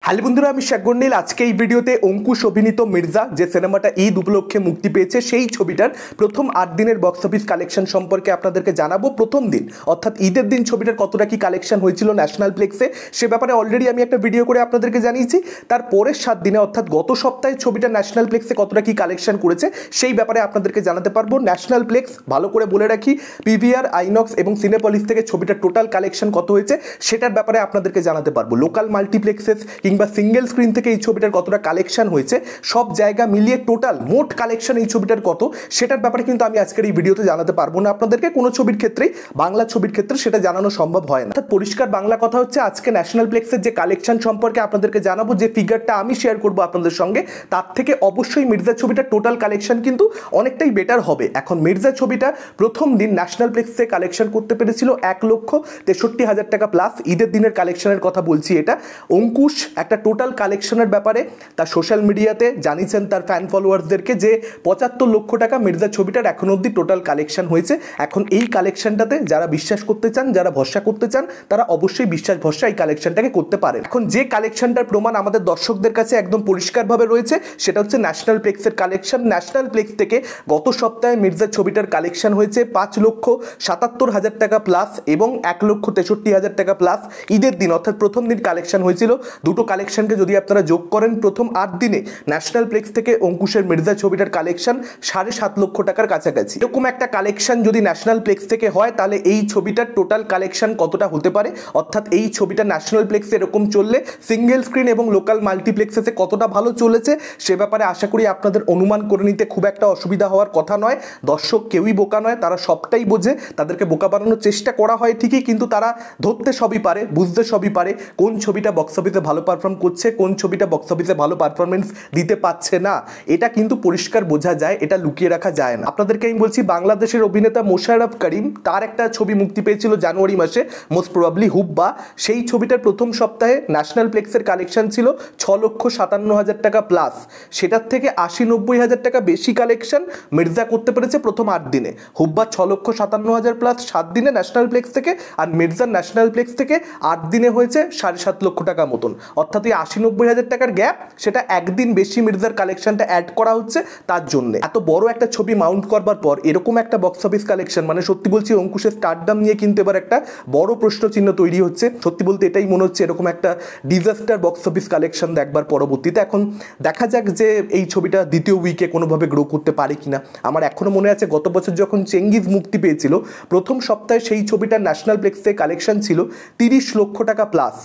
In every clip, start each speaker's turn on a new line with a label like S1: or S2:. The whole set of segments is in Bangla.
S1: হ্যালো বন্ধুরা, আমি শেখগন্ডিল। আজকে এই ভিডিওতে অঙ্কুশ অভিনীত মির্জা, যে সিনেমাটা ঈদ উপলক্ষে মুক্তি পেয়েছে, সেই ছবিটার প্রথম 8 দিনের বক্স অফিস কালেকশন সম্পর্কে আপনাদেরকে জানাবো। প্রথম দিন অর্থাৎ ঈদের দিন ছবিটার কতটা কি কালেকশন হয়েছিল ন্যাশনাল প্লেক্সে, সে ব্যাপারে অলরেডি আমি একটা ভিডিও করে আপনাদেরকে জানিয়েছি। তার পরের 7 দিনে অর্থাৎ গত সপ্তাহে ছবিটা ন্যাশনাল প্লেক্সে কতটা কি কালেকশন করেছে সেই ব্যাপারে আপনাদেরকে জানাতে পারবো। ন্যাশনাল প্লেক্স ভালো করে বলে রাখি, পিভিআর, আইনক্স এবং সিনেপলিস থেকে ছবিটার টোটাল কালেকশন কত হয়েছে সেটার ব্যাপারে আপনাদেরকে জানাতে পারবো। লোকাল মাল্টিপ্লেক্সেস কিংবা সিঙ্গেল স্ক্রিন থেকে এই ছবিটার কতটা কালেকশন হয়েছে, সব জায়গা মিলিয়ে টোটাল মোট কালেকশন এই ছবিটার কত সেটার ব্যাপারে কিন্তু আমি আজকের এই ভিডিওতে জানাতে পারবো না আপনাদেরকে। কোনো ছবির ক্ষেত্রেই, বাংলা ছবির ক্ষেত্রে সেটা জানানো সম্ভব হয় না। অর্থাৎ পরিষ্কার বাংলা কথা হচ্ছে, আজকে ন্যাশনাল প্লেক্সের যে কালেকশন সম্পর্কে আপনাদেরকে জানাবো, যে ফিগারটা আমি শেয়ার করবো আপনাদের সঙ্গে, তার থেকে অবশ্যই মির্জা ছবিটার টোটাল কালেকশন কিন্তু অনেকটাই বেটার হবে। এখন মির্জা ছবিটা প্রথম দিন ন্যাশনাল প্লেক্সে কালেকশন করতে পেরেছিল 1,63,000 টাকা প্লাস। ঈদের দিনের কালেকশনের কথা বলছি এটা। অঙ্কুশ একটা টোটাল কালেকশনের ব্যাপারে তার সোশ্যাল মিডিয়াতে জানিয়েছেন তার ফ্যান ফলোয়ার্সদেরকে যে 75 লক্ষ টাকা মির্জা ছবিটার এখনো অবধি টোটাল কালেকশন হয়েছে। এখন এই কালেকশনটাতে যারা বিশ্বাস করতে চান, যারা ভরসা করতে চান, তারা অবশ্যই বিশ্বাস ভরসা এই কালেকশনটাকে করতে পারেন। এখন যে কালেকশনটার প্রমাণ আমাদের দর্শকদের কাছে একদম পরিষ্কারভাবে রয়েছে সেটা হচ্ছে ন্যাশনাল প্লেক্সের কালেকশন। ন্যাশনাল প্লেক্স থেকে গত সপ্তাহে মির্জা ছবিটার কালেকশন হয়েছে 5,77,000 টাকা প্লাস এবং 1,63,000 টাকা প্লাস। ঈদের দিন অর্থাৎ প্রথম দিন কালেকশন হয়েছিল। দুটো কালেকশনকে যদি আপনারা যোগ করেন, প্রথম 8 দিনে ন্যাশনাল প্লেক্স থেকে অঙ্কুশের মির্জা ছবিটার কালেকশন 7.5 লক্ষ টাকার কাছাকাছি। এরকম একটা কালেকশন যদি ন্যাশনাল প্লেক্স থেকে হয়, তাহলে এই ছবিটার টোটাল কালেকশন কতটা হতে পারে, অর্থাৎ এই ছবিটা ন্যাশনাল প্লেক্সে এরকম চললে সিঙ্গেল স্ক্রিন এবং লোকাল মাল্টিপ্লেক্সে কতটা ভালো চলেছে সে ব্যাপারে আশা করি আপনাদের অনুমান করে নিতে খুব একটা অসুবিধা হওয়ার কথা নয়। দর্শক কেউই বোকা নয়, তারা সবটাই বোঝে। তাদেরকে বোকা বানানোর চেষ্টা করা হয় ঠিকই, কিন্তু তারা ধরতে সবই পারে, বুঝতে সবই পারে কোন ছবিটা বক্স অফিসে ভালো পারফর্ম করছে, কোন ছবিটা বক্স অফিসে ভালো পারফরমেন্স দিতে পারছে না। এটা কিন্তু পরিষ্কার বোঝা যায়, এটা লুকিয়ে রাখা যায় না। আপনাদেরকে আমি বলছি, বাংলাদেশের অভিনেতা মোশাররফ করিম, তার একটা ছবি মুক্তি পেয়েছিল জানুয়ারি মাসে, মোস্ট প্রবাবলি হুব্বা। সেই ছবিটার প্রথম সপ্তাহে ন্যাশনাল প্লেক্সের কালেকশন ছিল 6,57,000 টাকা প্লাস। সেটার থেকে 80-90,000 টাকা বেশি কালেকশন মির্জা করতে পেরেছে প্রথম 8 দিনে। হুব্বা 6,57,000 প্লাস 7 দিনে ন্যাশনাল প্লেক্স থেকে, আর মির্জার ন্যাশনাল প্লেক্স থেকে 8 দিনে হয়েছে 7.5 লক্ষ টাকা মতন। অর্থাৎ এই 80-90,000 টাকার গ্যাপ, সেটা একদিন বেশি মির্জার কালেকশনটা অ্যাড করা হচ্ছে তার জন্য। এত বড় একটা ছবি মাউন্ট করবার পর এরকম একটা বক্স অফিস কালেকশন, মানে সত্যি বলছি অঙ্কুশের স্টারডাম নিয়ে কিন্তু এবার একটা বড় প্রশ্নচিহ্ন তৈরি হচ্ছে। সত্যি বলতে এটাই মনে হচ্ছে এরকম একটা ডিজাস্টার বক্স অফিস কালেকশন দেখবার পরবর্তীতে। এখন দেখা যাক যে এই ছবিটা দ্বিতীয় উইকে কোনোভাবে গ্রো করতে পারে কিনা। আমার এখনো মনে আছে গত বছর যখন চেঙ্গিজ মুক্তি পেয়েছিল, প্রথম সপ্তাহে সেই ছবিটার ন্যাশনাল প্লেক্সে কালেকশন ছিল 30 লক্ষ টাকা প্লাস।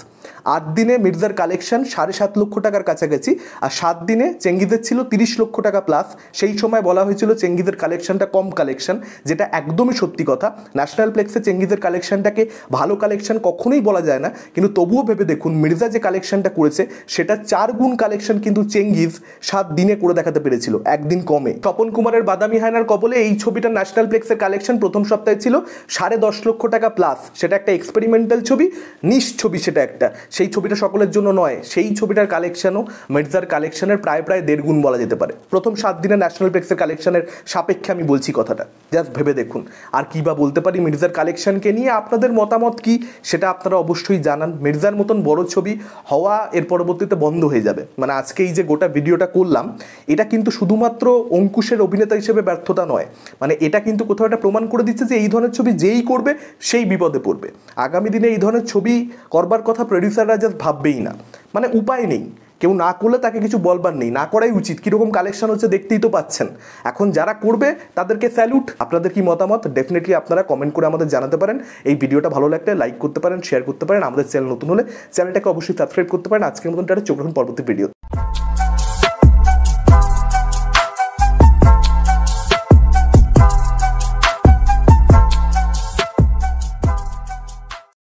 S1: 8 দিনে মির্জার কালেকশন 7.5 লক্ষ টাকার কাছাকাছি, আর 7 দিনে চেঙ্গিজের ছিল 30 লক্ষ টাকা প্লাস। সেই সময় বলা হয়েছিল চেঙ্গিজের কালেকশনটা কম কালেকশন, যেটা একদমই সত্যি কথা। ন্যাশনাল প্লেক্সে চেঙ্গিজের কালেকশনটাকে ভালো কালেকশন কখনোই বলা যায় না, কিন্তু তবুও ভেবে দেখুন মির্জা যে কালেকশনটা করেছে সেটা 4 গুণ কালেকশন কিন্তু চেঙ্গিজ 7 দিনে করে দেখাতে পেরেছিল, একদিন কমে। তপন কুমারের বাদামি হায়নার কবলে এই ছবিটা ন্যাশনাল প্লেক্সের কালেকশন প্রথম সপ্তাহে ছিল 10.5 লক্ষ টাকা প্লাস। সেটা একটা এক্সপেরিমেন্টাল ছবি, নিশ ছবি, সেটা একটা। সেই ছবিটা সকলের জন্য নয়। সেই ছবিটার কালেকশনও মির্জার কালেকশনের প্রায় 1.5 গুণ বলা যেতে পারে প্রথম 7 দিনে ন্যাশনাল প্লেক্সের কালেকশনের সাপেক্ষে। আমি বলছি কথাটা, জাস্ট ভেবে দেখুন। আর কি বা বলতে পারি মির্জার কালেকশনকে নিয়ে, আপনাদের মতামত কি সেটা আপনারা অবশ্যই জানান। মির্জার মতন বড় ছবি হওয়া এর পরবর্তীতে বন্ধ হয়ে যাবে। মানে আজকে এই যে গোটা ভিডিওটা করলাম, এটা কিন্তু শুধুমাত্র অঙ্কুশের অভিনেতা হিসেবে ব্যর্থতা নয়, মানে এটা কিন্তু কোথাও একটা প্রমাণ করে দিচ্ছে যে এই ধরনের ছবি যেই করবে সেই বিপদে পড়বে। আগামী দিনে এই ধরনের ছবি করবার কথা প্রডিউসাররা জাস্ট ভাববেই না, মানে উপায় নেই। কেউ না করলে তাকে কিছু বলবার নেই, না করাই উচিত। কীরকম কালেকশন হচ্ছে দেখতেই তো পাচ্ছেন। এখন যারা করবে তাদেরকে স্যালুট। আপনাদের কি মতামত ডেফিনেটলি আপনারা কমেন্ট করে আমাদের জানাতে পারেন। এই ভিডিওটা ভালো লাগলে লাইক করতে পারেন, শেয়ার করতে পারেন। আমাদের চ্যানেল নতুন হলে চ্যানেলটাকে অবশ্যই সাবস্ক্রাইব করতে পারেন। আজকের মতন চোখ রাখুন পরবর্তী ভিডিও।